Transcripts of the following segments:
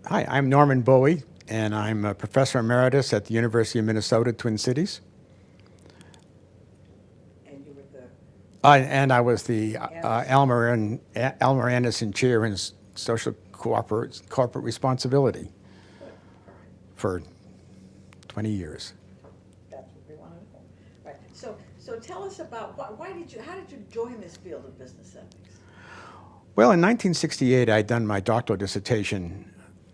Hi, I'm Norman Bowie, and I'm a professor emeritus at the University of Minnesota, Twin Cities. And you were the And I was the Anderson. Elmer Andersen Chair in Social Corporate Responsibility Good. All right. for 20 years. That's what we wanted to know. Right. So tell us about how did you join this field of business ethics? Well, in 1968, I'd done my doctoral dissertation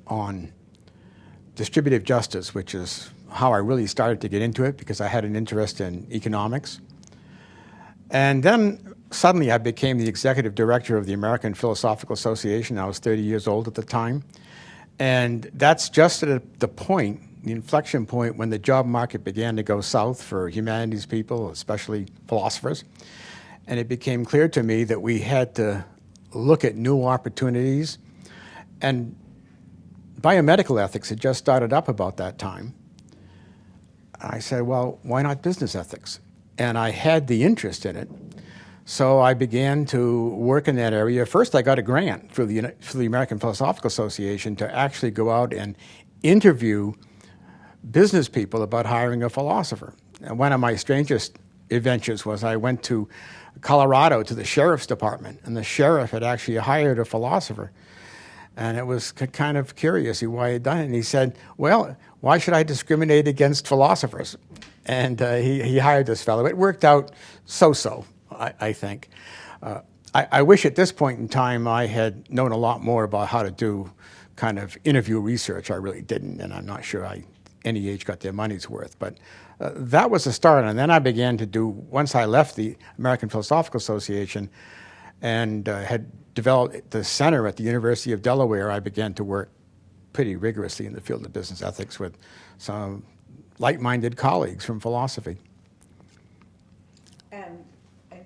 on distributive justice, which is how I really started to get into it because I had an interest in economics. And then suddenly I became the executive director of the American Philosophical Association. I was 30 years old at the time. And that's just at the point, the inflection point, when the job market began to go south for humanities people, especially philosophers. And it became clear to me that we had to look at new opportunities. And biomedical ethics had just started up about that time. I said, well, why not business ethics? And I had the interest in it. So I began to work in that area. First, I got a grant through the American Philosophical Association to actually go out and interview business people about hiring a philosopher. And one of my strangest adventures was I went to Colorado to the sheriff's department, and the sheriff had actually hired a philosopher. And it was kind of curious why he had done it. And he said, well, why should I discriminate against philosophers? And he hired this fellow. It worked out so-so, I think. I wish at this point in time I had known a lot more about how to do kind of interview research. I really didn't, and I'm not sure any age got their money's worth. But that was the start. And then I began to do, once I left the American Philosophical Association and had developed the center at the University of Delaware, I began to work pretty rigorously in the field of business ethics with some like-minded colleagues from philosophy. And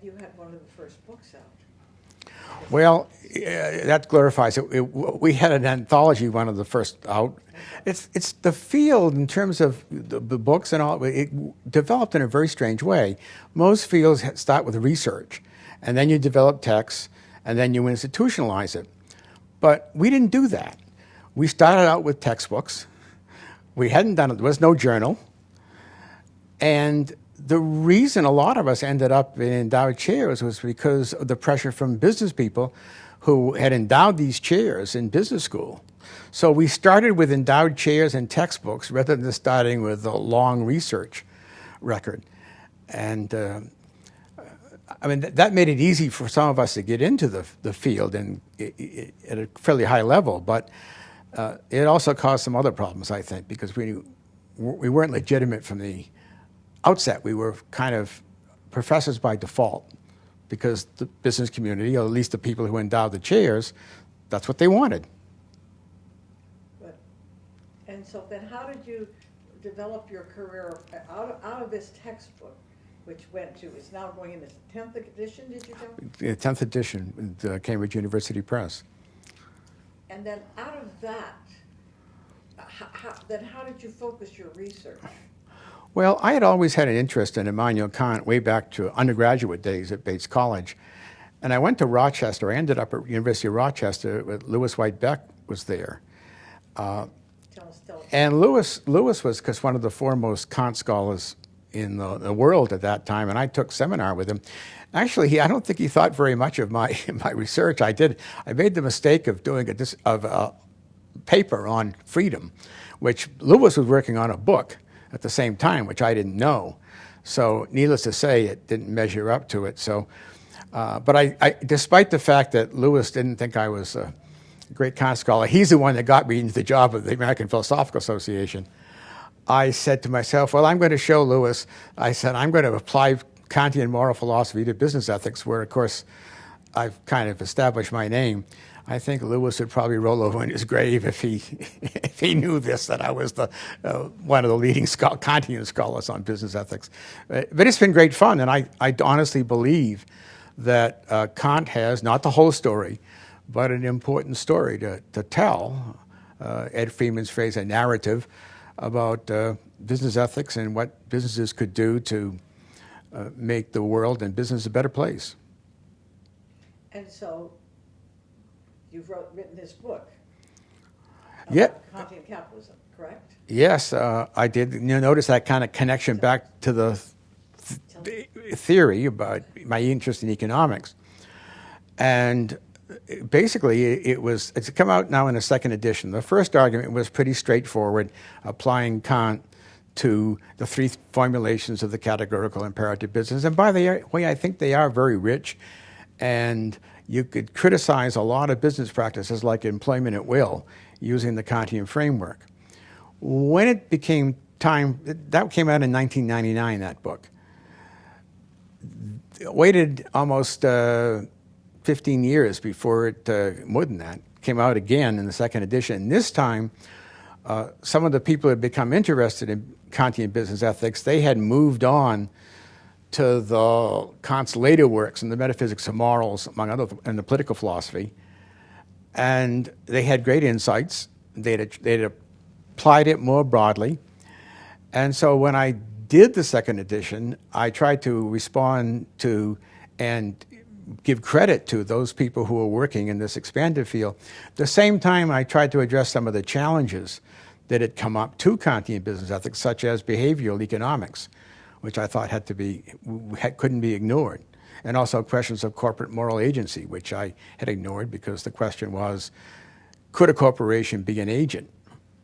you had one of the first books out. Well, that glorifies it. We had an anthology, one of the first out. It's the field in terms of the books and all. It developed in a very strange way. Most fields start with research, and then you develop texts, and then you institutionalize it. But we didn't do that. We started out with textbooks. We hadn't done it. There was no journal. And the reason a lot of us ended up in endowed chairs was because of the pressure from business people who had endowed these chairs in business school. So we started with endowed chairs and textbooks rather than starting with a long research record. And I mean, that made it easy for some of us to get into the field and at a fairly high level. But it also caused some other problems, I think, because we weren't legitimate from the outset. We were kind of professors by default because the business community, or at least the people who endowed the chairs, that's what they wanted. And so then how did you develop your career out of this textbook, which is now going in its 10th edition, did you tell me? The 10th edition, the Cambridge University Press. And then out of that, how did you focus your research? Well, I had always had an interest in Immanuel Kant way back to undergraduate days at Bates College. And I went to Rochester. I ended up at University of Rochester. Louis White Beck was there. Tell us. And Louis was one of the foremost Kant scholars in the world at that time, and I took seminar with him. Actually, I don't think he thought very much of my research. I made the mistake of doing a paper on freedom, which Louis was working on a book at the same time, which I didn't know. So needless to say, it didn't measure up to it. So, but I despite the fact that Louis didn't think I was a great Kant scholar, he's the one that got me into the job of the American Philosophical Association. I said to myself, well, I'm going to show Louis. I said, I'm going to apply Kantian moral philosophy to business ethics, where, of course, I've kind of established my name. I think Louis would probably roll over in his grave if he knew this, that I was one of the leading Kantian scholars on business ethics. But it's been great fun, and I honestly believe that Kant has, not the whole story, but an important story to tell. Ed Freeman's phrase, a narrative, about business ethics and what businesses could do to make the world and business a better place. And so you've written this book. Yeah. about Kantian capitalism, correct? Yes, I did. Notice that kind of connection back to the theory about my interest in economics. And basically, it's come out now in a second edition. The first argument was pretty straightforward, applying Kant to the three formulations of the categorical imperative business. And by the way, I think they are very rich. And you could criticize a lot of business practices like employment at will using the Kantian framework. When it became time, that came out in 1999, that book. It waited almost 15 years before it, more than that, came out again in the second edition. And this time, some of the people who had become interested in Kantian business ethics, they had moved on to the Kant's later works in the metaphysics of morals, among other, and the political philosophy. And they had great insights. They'd applied it more broadly. And so when I did the second edition, I tried to respond to and give credit to those people who were working in this expanded field. At the same time, I tried to address some of the challenges that had come up to Kantian business ethics, such as behavioral economics, which I thought couldn't be ignored, and also questions of corporate moral agency, which I had ignored because the question was, could a corporation be an agent?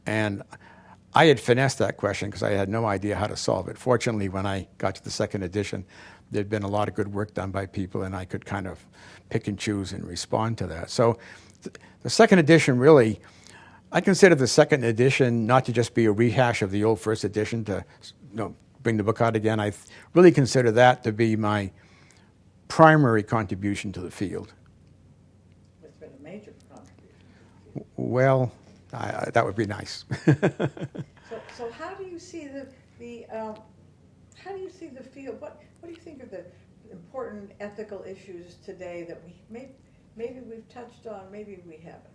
And I had finessed that question because I had no idea how to solve it. Fortunately, when I got to the second edition, there'd been a lot of good work done by people, and I could kind of pick and choose and respond to that. So the second edition really, I consider the second edition not to just be a rehash of the old first edition to bring the book out again. I really consider that to be my primary contribution to the field. It's been a major contribution. Well, that would be nice. So how do you see how do you see the field? What do you think are the important ethical issues today that maybe we've touched on, maybe we haven't?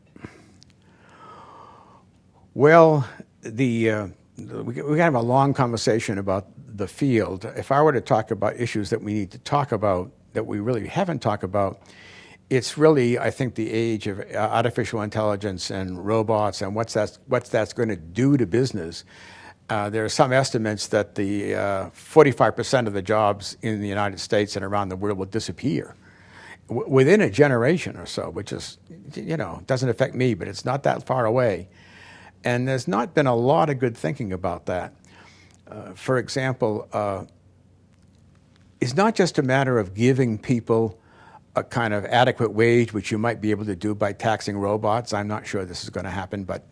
Well, we can have a long conversation about the field. If I were to talk about issues that we need to talk about that we really haven't talked about, it's really, I think, the age of artificial intelligence and robots and what's that's going to do to business. There are some estimates that the 45% of the jobs in the United States and around the world will disappear within a generation or so, which is, doesn't affect me, but it's not that far away. And there's not been a lot of good thinking about that. For example, it's not just a matter of giving people a kind of adequate wage, which you might be able to do by taxing robots. I'm not sure this is going to happen, but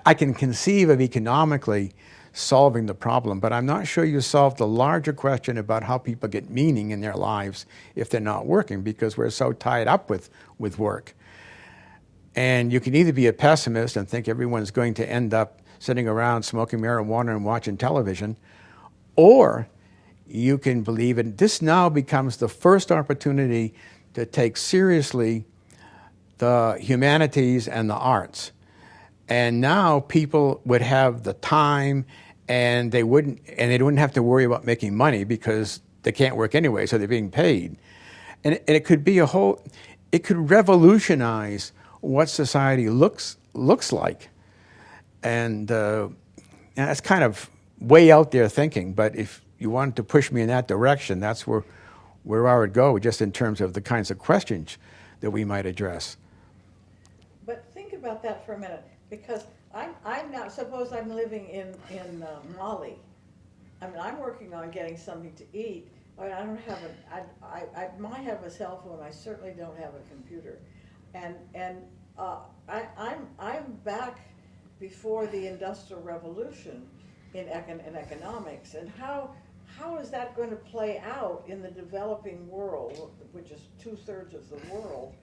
I can conceive of economically solving the problem, but I'm not sure you solve the larger question about how people get meaning in their lives if they're not working, because we're so tied up with work. And you can either be a pessimist and think everyone's going to end up sitting around smoking marijuana and watching television, or you can believe it. This now becomes the first opportunity to take seriously the humanities and the arts. And now people would have the time, and they wouldn't have to worry about making money because they can't work anyway, so they're being paid. And it could be it could revolutionize what society looks like. And that's kind of way out there thinking, but if you wanted to push me in that direction, that's where I would go, just in terms of the kinds of questions that we might address. But think about that for a minute, because I'm now, suppose I'm living in Mali. I mean, I'm working on getting something to eat. I mean, I don't have I might have a cell phone. I certainly don't have a computer, and I'm back before the Industrial Revolution in economics, and how is that going to play out in the developing world, which is 2/3 of the world,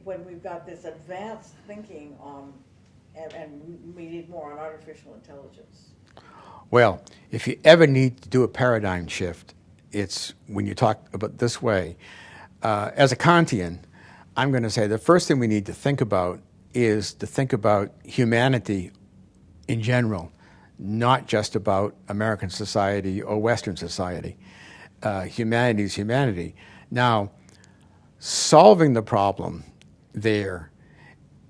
when we've got this advanced thinking on, and we need more on artificial intelligence? Well, if you ever need to do a paradigm shift, it's when you talk about this way. As a Kantian, I'm going to say the first thing we need to think about is to think about humanity in general, not just about American society or Western society. Humanity is humanity. Now, solving the problem there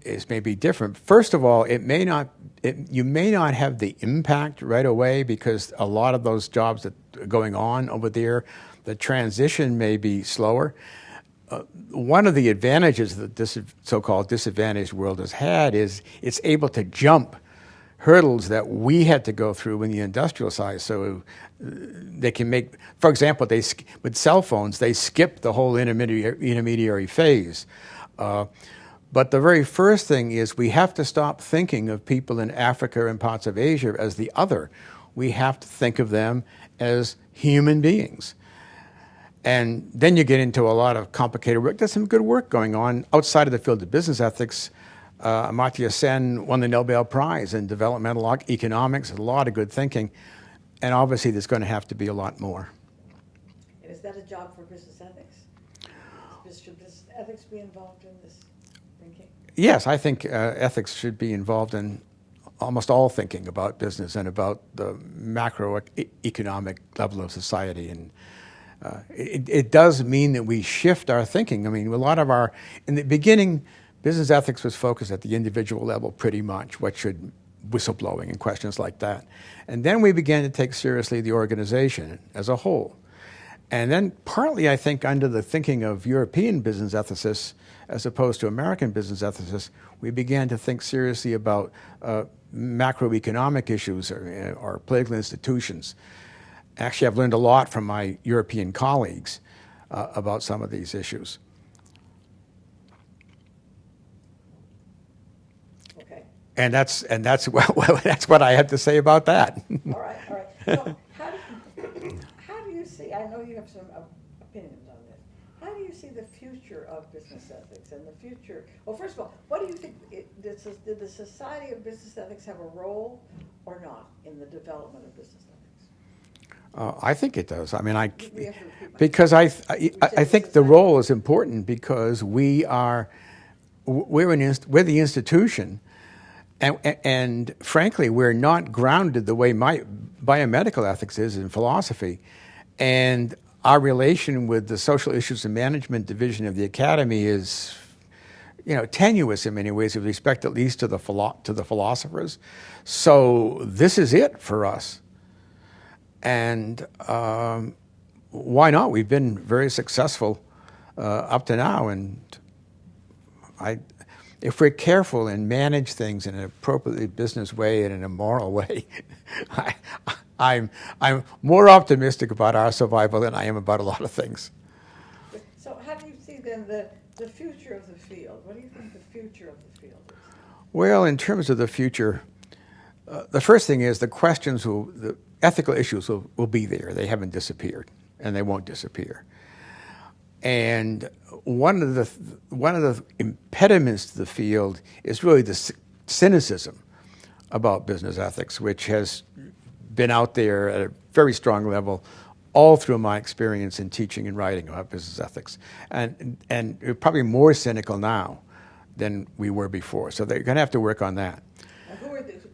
is maybe different. First of all, you may not have the impact right away because a lot of those jobs that are going on over there, the transition may be slower. One of the advantages that this so-called disadvantaged world has had is it's able to jump hurdles that we had to go through in the industrial side. So they can make, for example, with cell phones, they skip the whole intermediary phase. But the very first thing is we have to stop thinking of people in Africa and parts of Asia as the other. We have to think of them as human beings. And then you get into a lot of complicated work. There's some good work going on outside of the field of business ethics. Amartya Sen won the Nobel Prize in developmental economics, a lot of good thinking. And obviously there's going to have to be a lot more. And is that a job for business ethics? Should business ethics be involved in this thinking? Yes, I think ethics should be involved in almost all thinking about business and about the macroeconomic level of society. And it does mean that we shift our thinking. I mean, in the beginning, business ethics was focused at the individual level pretty much, whistleblowing and questions like that. And then we began to take seriously the organization as a whole. And then partly, I think, under the thinking of European business ethicists as opposed to American business ethicists, we began to think seriously about macroeconomic issues or political institutions. Actually, I've learned a lot from my European colleagues about some of these issues. Okay. And that's that's what I have to say about that. All right. So how do you see? I know you have some opinions on this. How do you see the future of business ethics and the future? Well, first of all, what do you think? Did the Society of Business Ethics have a role or not in the development of business ethics? I think it does. I mean, because I think the role is important because we're the institution, and frankly, we're not grounded the way biomedical ethics is in philosophy, and our relation with the social issues and management division of the academy is, tenuous in many ways with respect at least to the philosophers. So this is it for us. And why not? We've been very successful up to now, and if we're careful and manage things in an appropriately business way and in a moral way, I'm more optimistic about our survival than I am about a lot of things. So how do you see then the future of the field? What do you think the future of the field is? Well, in terms of the future, the first thing is the ethical issues will be there. They haven't disappeared, and they won't disappear. And one of the impediments to the field is really the cynicism about business ethics, which has been out there at a very strong level all through my experience in teaching and writing about business ethics. And we're probably more cynical now than we were before. So they're going to have to work on that.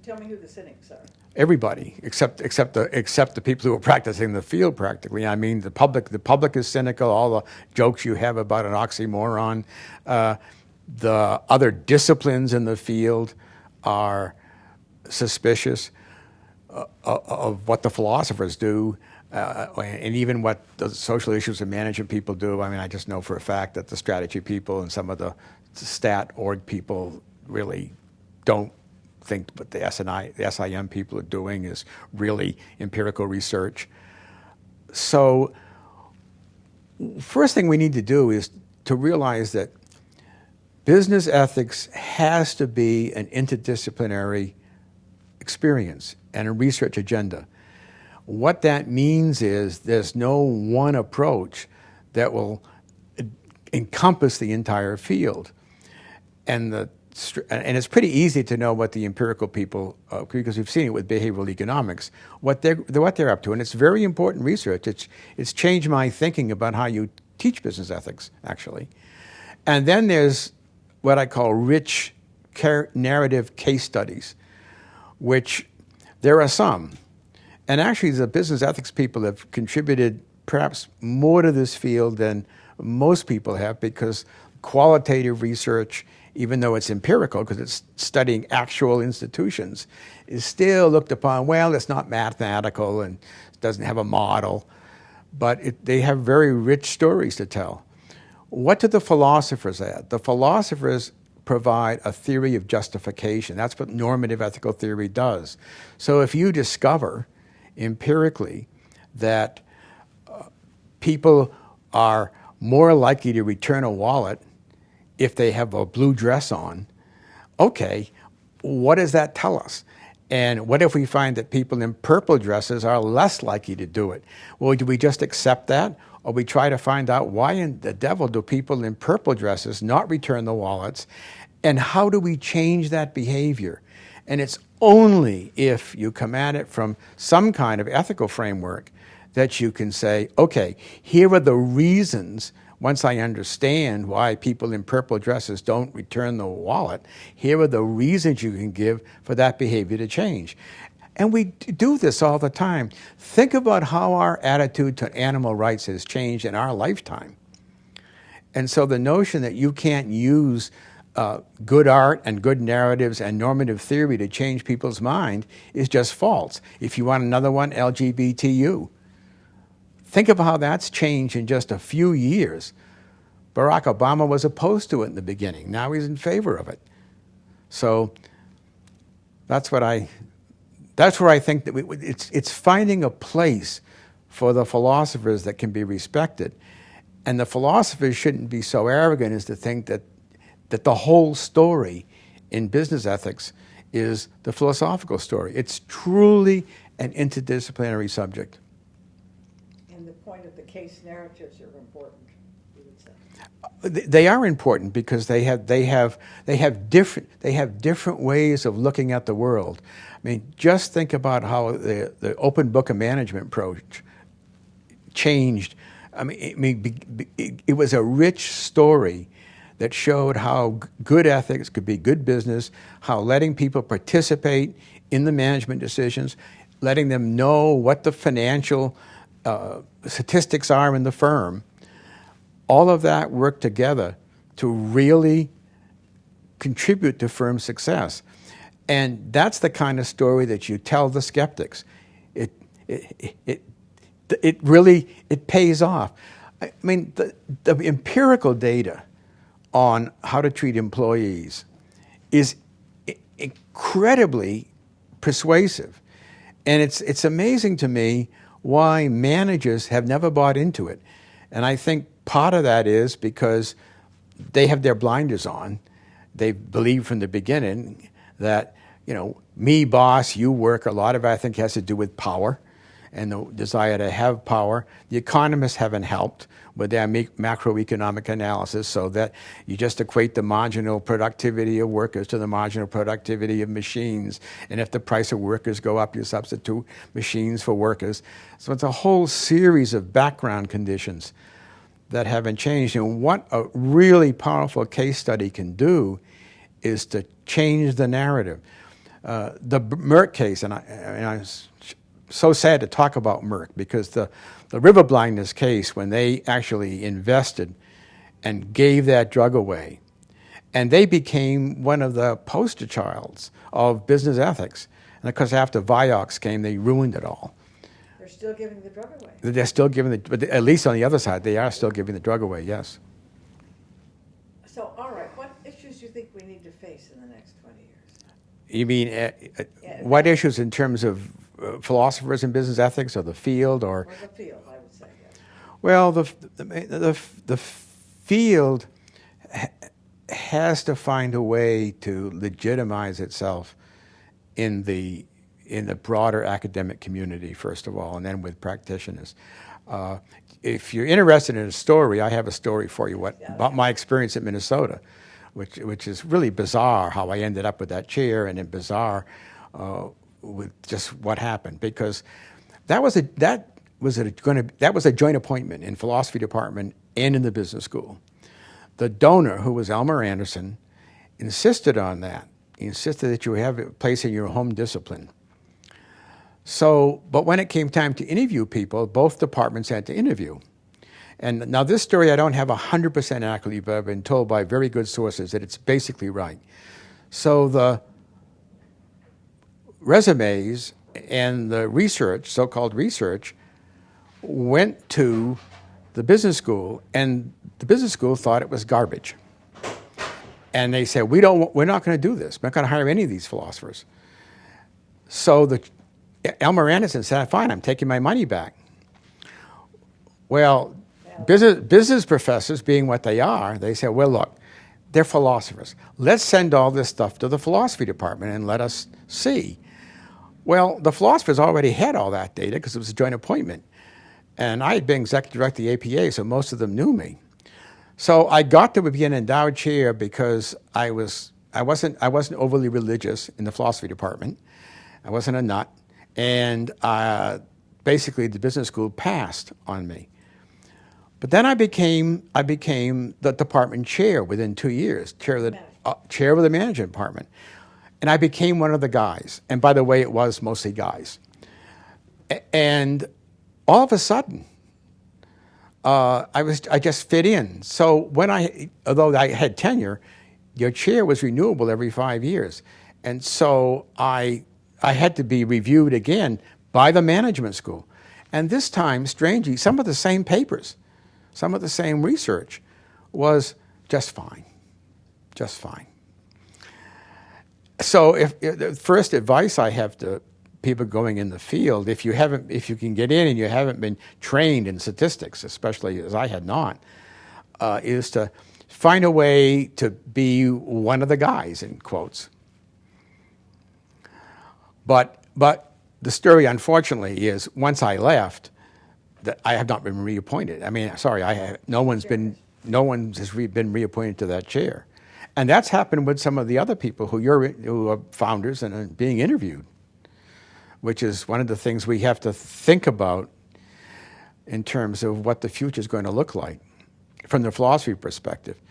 Tell me who the cynics are. Everybody, except the people who are practicing the field practically. I mean, the public is cynical. All the jokes you have about an oxymoron. The other disciplines in the field are suspicious of what the philosophers do, and even what the social issues and management people do. I mean, I just know for a fact that the strategy people and some of the stat org people really don't think what the SIM people are doing is really empirical research. So first thing we need to do is to realize that business ethics has to be an interdisciplinary experience and a research agenda. What that means is there's no one approach that will encompass the entire field. And it's pretty easy to know what the empirical people, because we've seen it with behavioral economics, what they're up to, and it's very important research. It's changed my thinking about how you teach business ethics, actually. And then there's what I call rich narrative case studies, which there are some, and actually the business ethics people have contributed perhaps more to this field than most people have, because qualitative research even though it's empirical because it's studying actual institutions, is still looked upon, well, it's not mathematical and it doesn't have a model, but they have very rich stories to tell. What do the philosophers add? The philosophers provide a theory of justification. That's what normative ethical theory does. So if you discover empirically that people are more likely to return a wallet if they have a blue dress on, okay, what does that tell us? And what if we find that people in purple dresses are less likely to do it? Well, do we just accept that? Or we try to find out why in the devil do people in purple dresses not return the wallets? And how do we change that behavior? And it's only if you come at it from some kind of ethical framework that you can say, okay, here are the reasons. Once I understand why people in purple dresses don't return the wallet, here are the reasons you can give for that behavior to change. And we do this all the time. Think about how our attitude to animal rights has changed in our lifetime. And so the notion that you can't use good art and good narratives and normative theory to change people's mind is just false. If you want another one, LGBTU. Think of how that's changed in just a few years. Barack Obama was opposed to it in the beginning. Now he's in favor of it. So that's where I think that it's finding a place for the philosophers that can be respected. And the philosophers shouldn't be so arrogant as to think that the whole story in business ethics is the philosophical story. It's truly an interdisciplinary subject. And the point of the case narratives are important, you would say. They are important because they have different ways of looking at the world. I mean, just think about how the open book of management approach changed. It was a rich story that showed how good ethics could be good business, how letting people participate in the management decisions, letting them know what the financial statistics are in the firm, all of that worked together to really contribute to firm success. And that's the kind of story that you tell the skeptics. It really pays off. I mean, the empirical data on how to treat employees is incredibly persuasive. And it's amazing to me why managers have never bought into it. And I think part of that is because they have their blinders on. They believe from the beginning that, me, boss, you work. A lot of it, I think, has to do with power and the desire to have power. The economists haven't helped with their macroeconomic analysis, so that you just equate the marginal productivity of workers to the marginal productivity of machines. And if the price of workers go up, you substitute machines for workers. So it's a whole series of background conditions that haven't changed. And what a really powerful case study can do is to change the narrative. The Merck case, and I'm so sad to talk about Merck, because the river blindness case, when they actually invested and gave that drug away, and they became one of the poster childs of business ethics. And of course, after Vioxx came, they ruined it all. They're still giving the drug away. They're still giving but at least on the other side, they are still giving the drug away, yes. So, all right, what issues do you think we need to face in the next 20 years? You mean what issues in terms of philosophers in business ethics, or the field, or the field, I would say, yes. Well, the field has to find a way to legitimize itself in the broader academic community, first of all, and then with practitioners. If you're interested in a story, I have a story for you about my experience at Minnesota, which is really bizarre how I ended up with that chair, and then bizarre with just what happened, because that was a joint appointment in philosophy department and in the business school. The donor, who was Elmer Andersen, insisted on that. He insisted that you have a place in your home discipline. So, but when it came time to interview people, both departments had to interview. And now this story I don't have 100% accurately, but I've been told by very good sources that it's basically right. So the resumes and the research, so-called research, went to the business school, and the business school thought it was garbage. And they said, we're not going to do this. We're not going to hire any of these philosophers. So Elmer Andersen said, fine, I'm taking my money back. Well, business professors, being what they are, they said, well, look, they're philosophers. Let's send all this stuff to the philosophy department and let us see. Well, the philosophers already had all that data because it was a joint appointment. And I had been executive director of the APA, so most of them knew me. So I got to be an endowed chair because I wasn't overly religious in the philosophy department. I wasn't a nut. And basically the business school passed on me. But then I became the department chair within 2 years, chair of the management department. And I became one of the guys. And by the way, it was mostly guys. And all of a sudden, I just fit in. So although I had tenure, your chair was renewable every 5 years. And so I had to be reviewed again by the management school. And this time, strangely, some of the same papers, some of the same research was just fine, just fine. So if the first advice I have to people going in the field, if you can get in and you haven't been trained in statistics, especially as I had not, is to find a way to be one of the guys, in quotes. But the story, unfortunately, is once I left, that I have not been reappointed. I mean, sorry, no one has been reappointed to that chair. And that's happened with some of the other people who are founders and are being interviewed, which is one of the things we have to think about in terms of what the future is going to look like from the philosophy perspective.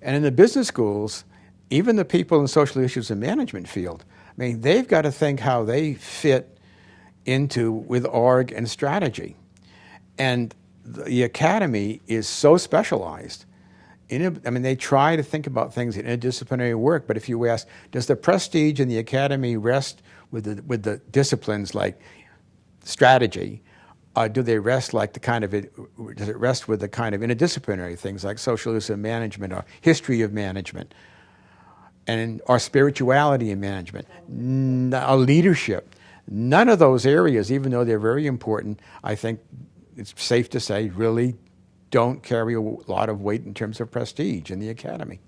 And in the business schools, even the people in social issues and management field, I mean, they've got to think how they fit with org and strategy. And the academy is so specialized. They try to think about things in interdisciplinary work, but if you ask, does the prestige in the academy rest with the disciplines like strategy? Do they rest does it rest with the kind of interdisciplinary things like social issues and management or history of management or spirituality in management, or leadership? None of those areas, even though they're very important, I think it's safe to say really don't carry a lot of weight in terms of prestige in the academy.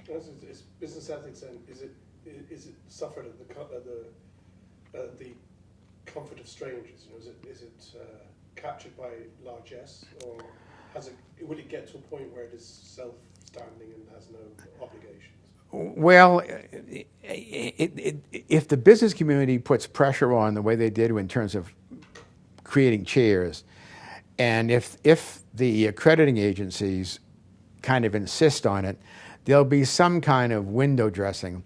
Is business ethics, and is it suffered at the comfort of strangers? Is it captured by largesse, or would it get to a point where it is self-standing and has no obligations? Well, if the business community puts pressure on the way they did in terms of creating chairs, and if the accrediting agencies kind of insist on it, there'll be some kind of window dressing.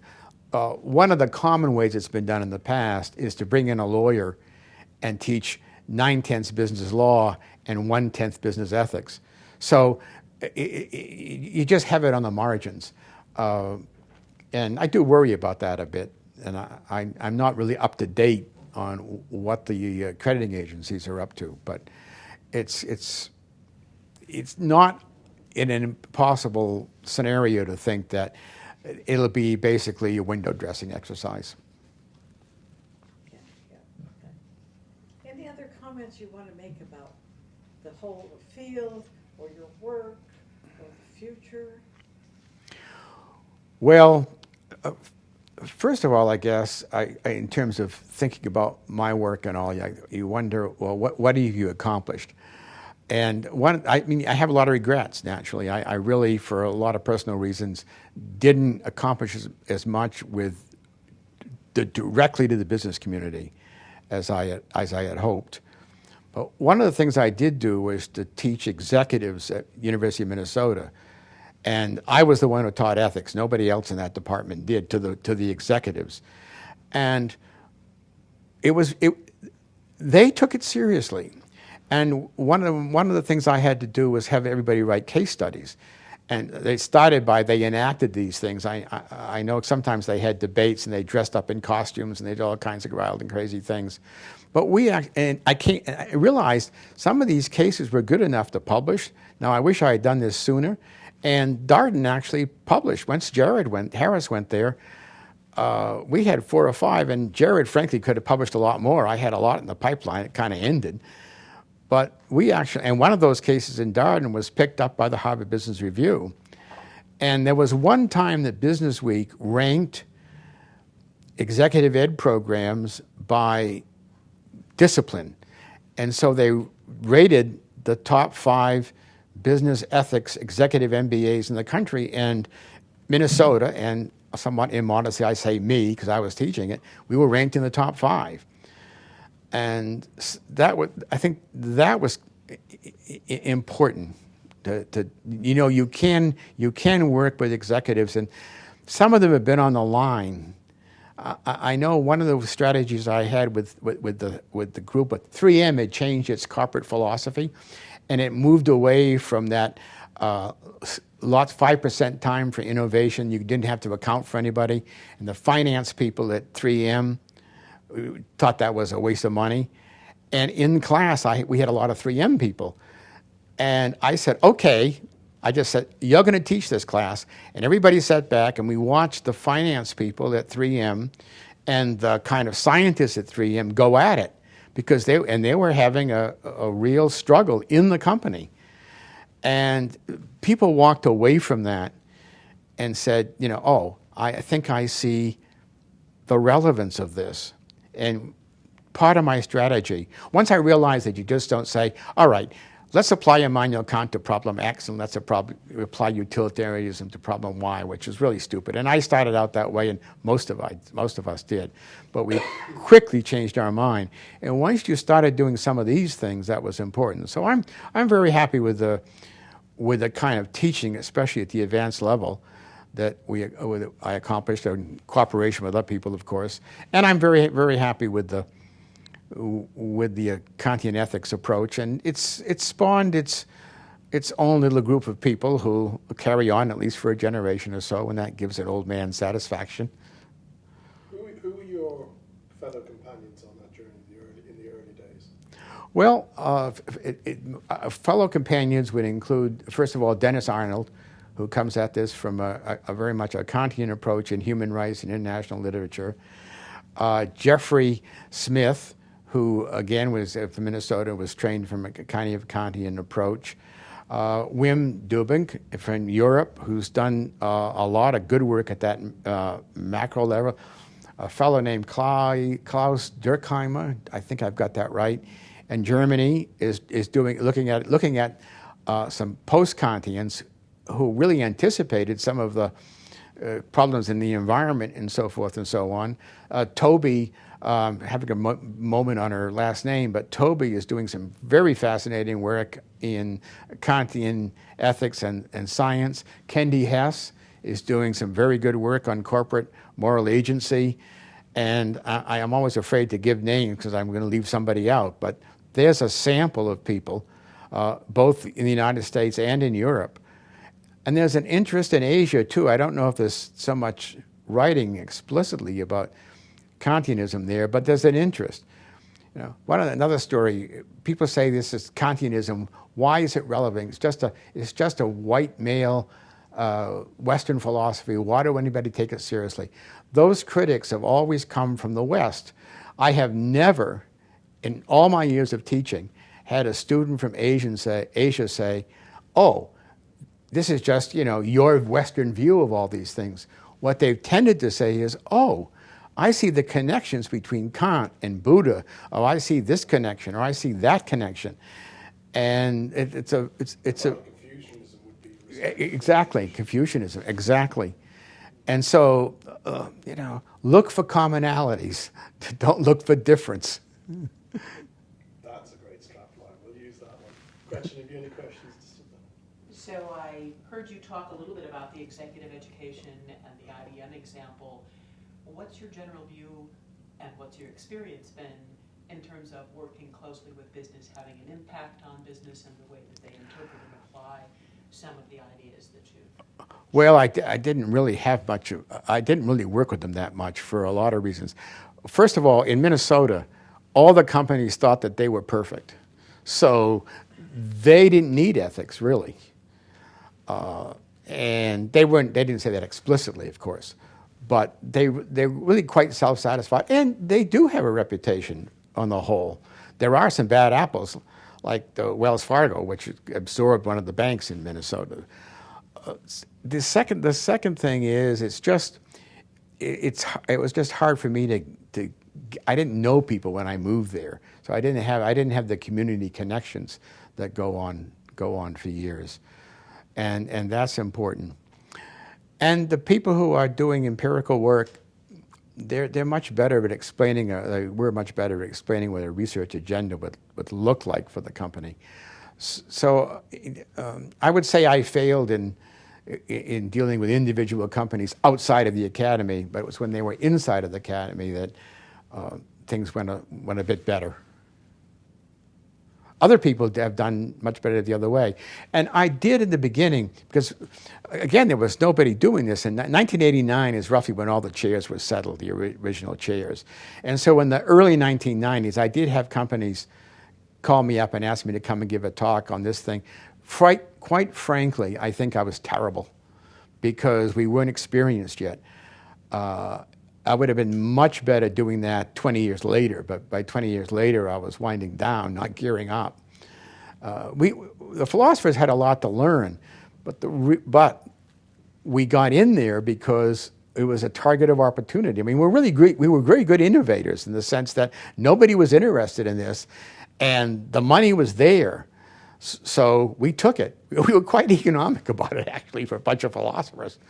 One of the common ways it's been done in the past is to bring in a lawyer and teach 9/10 business law and 1/10 business ethics. So you just have it on the margins. And I do worry about that a bit. And I'm not really up to date on what the accrediting agencies are up to, but it's not in an impossible scenario to think that it'll be basically a window dressing exercise. Yeah, okay. Any other comments you want to make about the whole field or your work or the future? Well, first of all, I guess, in terms of thinking about my work and all, you wonder, well, what have you accomplished? And I have a lot of regrets, naturally. I really, for a lot of personal reasons, didn't accomplish as much directly to the business community as I had hoped. But one of the things I did do was to teach executives at University of Minnesota. And I was the one who taught ethics. Nobody else in that department did, to the executives. And they took it seriously. And one of the things I had to do was have everybody write case studies. And they started by, they enacted these things. I know sometimes they had debates and they dressed up in costumes and they did all kinds of wild and crazy things. But I realized some of these cases were good enough to publish. Now I wish I had done this sooner. And Darden actually published. Once Harris went there, we had 4 or 5, and Jared frankly could have published a lot more. I had a lot in the pipeline. It kind of ended. But and one of those cases in Darden was picked up by the Harvard Business Review. And there was one time that Business Week ranked executive ed programs by discipline. And so they rated the top 5 business ethics executive MBAs in the country, and Minnesota, and somewhat immodestly I say me because I was teaching it, we were ranked in the top 5. And I think that was important. You can work with executives, and some of them have been on the line. I know one of the strategies I had with the group at 3M had changed its corporate philosophy, and it moved away from that 5% time for innovation. You didn't have to account for anybody, and the finance people at 3M thought that was a waste of money. And in class, we had a lot of 3M people. And I said, okay, I just said, you're going to teach this class. And everybody sat back and we watched the finance people at 3M and the kind of scientists at 3M go at it, because they were having a real struggle in the company. And people walked away from that and said, I think I see the relevance of this. And part of my strategy, once I realized that you just don't say, all right, let's apply Immanuel Kant to problem X and let's apply utilitarianism to problem Y, which is really stupid. And I started out that way, and most of us did. But we quickly changed our mind. And once you started doing some of these things, that was important. So I'm very happy with the kind of teaching, especially at the advanced level, that I accomplished in cooperation with other people, of course. And I'm very, very happy with the Kantian ethics approach. And it's spawned its own little group of people who carry on at least for a generation or so, and that gives an old man satisfaction. Who were your fellow companions on that journey in the early days? Well, fellow companions would include, first of all, Dennis Arnold, who comes at this from a very much a Kantian approach in human rights and international literature. Jeffrey Smith, who again was from Minnesota, was trained from a kind of Kantian approach. Wim Dubink from Europe, who's done a lot of good work at that macro level. A fellow named Klaus Durkheimer, I think I've got that right, in Germany is looking at some post-Kantians who really anticipated some of the problems in the environment and so forth and so on. Toby, having a moment on her last name, but Toby is doing some very fascinating work in Kantian ethics and science. Kendi Hess is doing some very good work on corporate moral agency. And I am always afraid to give names because I'm going to leave somebody out, but there's a sample of people, both in the United States and in Europe. And there's an interest in Asia, too. I don't know if there's so much writing explicitly about Kantianism there, but there's an interest. Another story, people say this is Kantianism. Why is it relevant? It's just a white male Western philosophy. Why do anybody take it seriously? Those critics have always come from the West. I have never, in all my years of teaching, had a student from Asia say, oh, this is just, your Western view of all these things. What they've tended to say is, oh, I see the connections between Kant and Buddha. Oh, I see this connection, or I see that connection. And it's a Confucianism would be exactly, Confucianism, exactly. And so, look for commonalities. Don't look for difference. That's a great strapline. We'll use that one. Gretchen, have you any questions? So I heard you talk a little bit about the executive education and the IBM example. What's your general view and what's your experience been in terms of working closely with business, having an impact on business and the way that they interpret and apply some of the ideas that you... Well, I didn't really have much. I didn't really work with them that much for a lot of reasons. First of all, in Minnesota, all the companies thought that they were perfect, so they didn't need ethics really, and they weren't. They didn't say that explicitly, of course, but they're really quite self-satisfied, and they do have a reputation on the whole. There are some bad apples, like the Wells Fargo, which absorbed one of the banks in Minnesota. The second thing is it was just hard for me to I didn't know people when I moved there, so I didn't have the community connections that go on for years, and that's important. And the people who are doing empirical work, they're much better at explaining. We're much better at explaining what a research agenda would look like for the company. So I would say I failed in dealing with individual companies outside of the academy, but it was when they were inside of the academy that things went a bit better. Other people have done much better the other way. And I did in the beginning, because again, there was nobody doing this. And 1989 is roughly when all the chairs were settled, the original chairs. And so in the early 1990s, I did have companies call me up and ask me to come and give a talk on this thing. Quite frankly, I think I was terrible because we weren't experienced yet. I would have been much better doing that 20 years later, but by 20 years later, I was winding down, not gearing up. The philosophers had a lot to learn, but we got in there because it was a target of opportunity. I mean, we're really great. We were very good innovators in the sense that nobody was interested in this, and the money was there. So we took it. We were quite economic about it, actually, for a bunch of philosophers.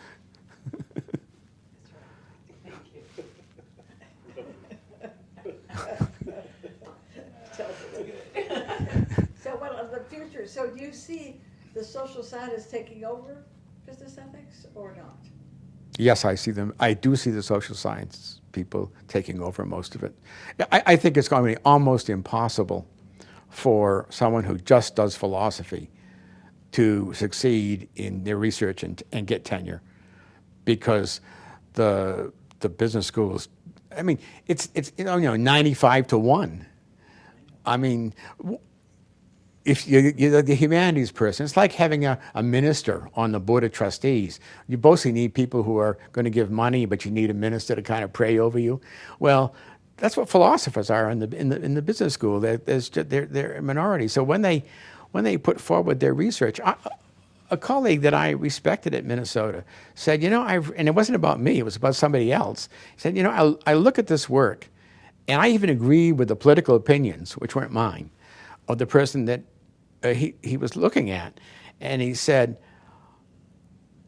So what of the future? So do you see the social scientists taking over business ethics or not? Yes, I see them. I do see the social science people taking over most of it. I think it's going to be almost impossible for someone who just does philosophy to succeed in their research and get tenure, because the business schools, I mean, it's 95 to 1. I mean, if you're the humanities person, it's like having a minister on the board of trustees. You mostly need people who are going to give money, but you need a minister to kind of pray over you. Well, that's what philosophers are in the business school. They're a minority. So when they put forward their research, a colleague that I respected at Minnesota said, and it wasn't about me, it was about somebody else. He said, I look at this work, and I even agree with the political opinions, which weren't mine, of the person that he was looking at, and he said,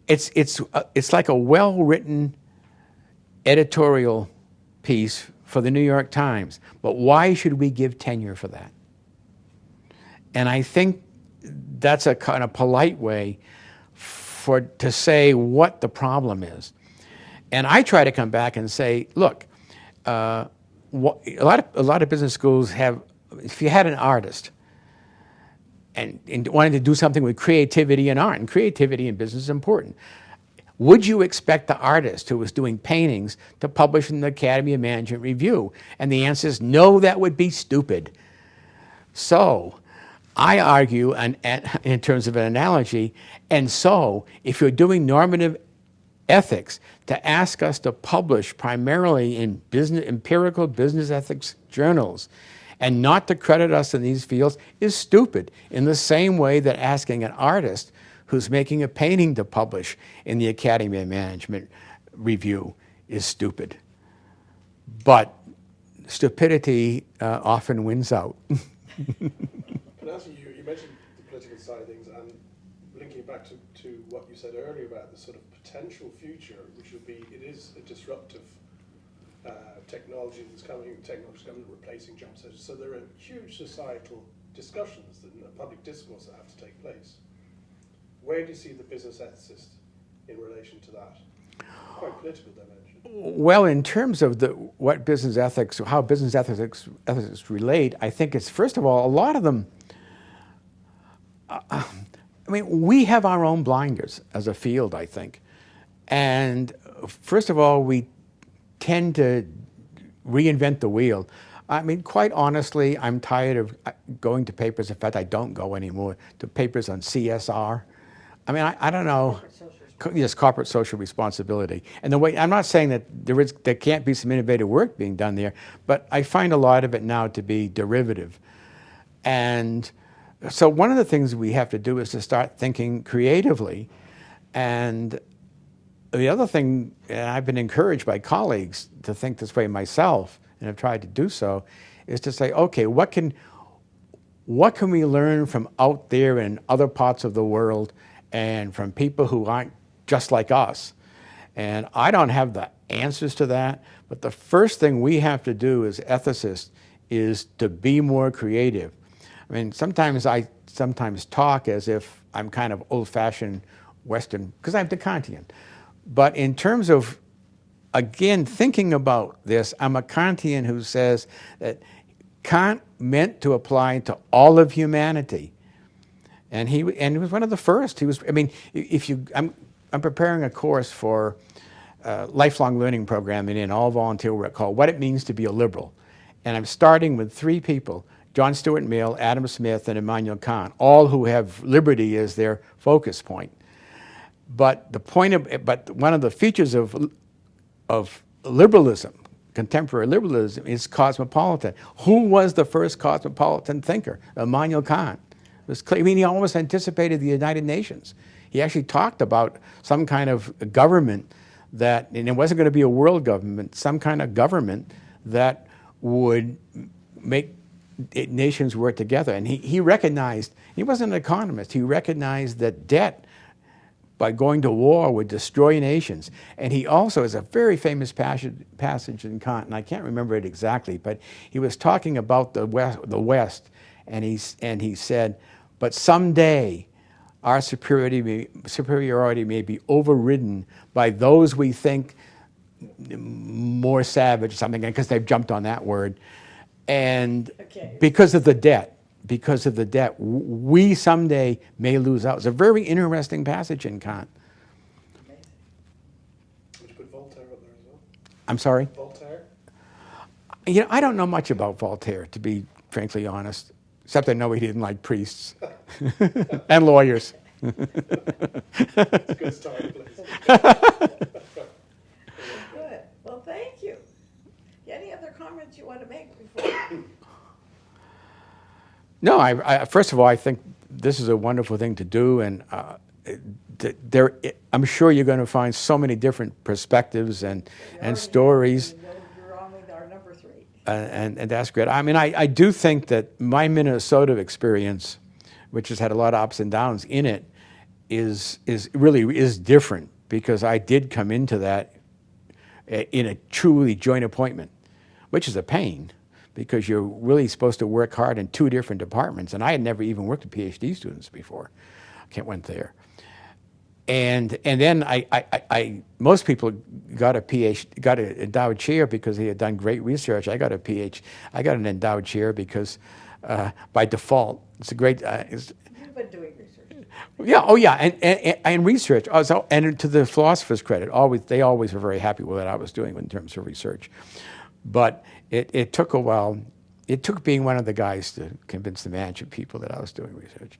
it's like a well-written editorial piece for the New York Times, but why should we give tenure for that? And I think that's a kind of polite way to say what the problem is. And I try to come back and say, look, a lot of business schools have, if you had an artist and wanted to do something with creativity and art, and creativity in business is important, would you expect the artist who was doing paintings to publish in the Academy of Management Review? And the answer is no, that would be stupid. So I argue, in terms of an analogy, and so if you're doing normative ethics, to ask us to publish primarily in empirical business ethics journals and not to credit us in these fields is stupid, in the same way that asking an artist who's making a painting to publish in the Academy of Management Review is stupid. But stupidity often wins out. But as you mentioned the political side of things, and linking it back to what you said earlier about the sort of potential future, which would be, it is a disruptive technology that's coming, replacing job searches. So there are huge societal discussions and public discourse that have to take place. Where do you see the business ethicist in relation to that? Quite political dimension. Well, in terms of what business ethics, how business ethics relate, I think it's, first of all, a lot of them, I mean, we have our own blinders as a field, I think. And first of all, we tend to reinvent the wheel. I mean, quite honestly, I'm tired of going to papers. In fact, I don't go anymore to papers on CSR. I mean, I don't know. Yes, corporate social responsibility. And the way, I'm not saying that there can't be some innovative work being done there, but I find a lot of it now to be derivative. And so one of the things we have to do is to start thinking creatively. And the other thing, and I've been encouraged by colleagues to think this way myself, and I've tried to do so, is to say, okay, what can we learn from out there in other parts of the world and from people who aren't just like us? And I don't have the answers to that, but the first thing we have to do as ethicists is to be more creative. I mean, sometimes I talk as if I'm kind of old-fashioned Western, because I'm Kantian. But in terms of, again, thinking about this, I'm a Kantian who says that Kant meant to apply to all of humanity. And he was one of the first. He was, I mean, I'm preparing a course for lifelong learning program in all volunteer work called What It Means to Be a Liberal. And I'm starting with 3 people, John Stuart Mill, Adam Smith, and Immanuel Kant, all who have liberty as their focus point. But one of the features of liberalism, contemporary liberalism, is cosmopolitan. Who was the first cosmopolitan thinker? Immanuel Kant. It was clear. I mean, he almost anticipated the United Nations. He actually talked about some kind of government that, and it wasn't going to be a world government, some kind of government that would make nations work together. And he recognized, he wasn't an economist, he recognized that debt by going to war would destroy nations. And he also has a very famous passage in Kant, and I can't remember it exactly, but he was talking about the West, and he said, but someday our superiority may be overridden by those we think more savage or something, because they've jumped on that word. And because of the debt, we someday may lose out. It's a very interesting passage in Kant. Amazing. Would you put Voltaire up there as well? I'm sorry? Voltaire? You know, I don't know much about Voltaire, to be frankly honest, except I know he didn't like priests and lawyers. It's a good starting place. Good. Well, thank you. Any other comments you want to make before? No, I first of all, I think this is a wonderful thing to do, and I'm sure you're going to find so many different perspectives and stories. You're on with our number 3. And that's great. I mean, I do think that my Minnesota experience, which has had a lot of ups and downs in it, is really different, because I did come into that in a truly joint appointment, which is a pain, because you're really supposed to work hard in 2 different departments, and I had never even worked with Ph.D. students before. I went there. And then most people got got an endowed chair because they had done great research. I got an endowed chair because by default, it's a great. You've been doing research. Yeah. Oh, yeah. And research. Also, and to the philosophers' credit, they always were very happy with what I was doing in terms of research. But it took a while. It took being one of the guys to convince the management people that I was doing research.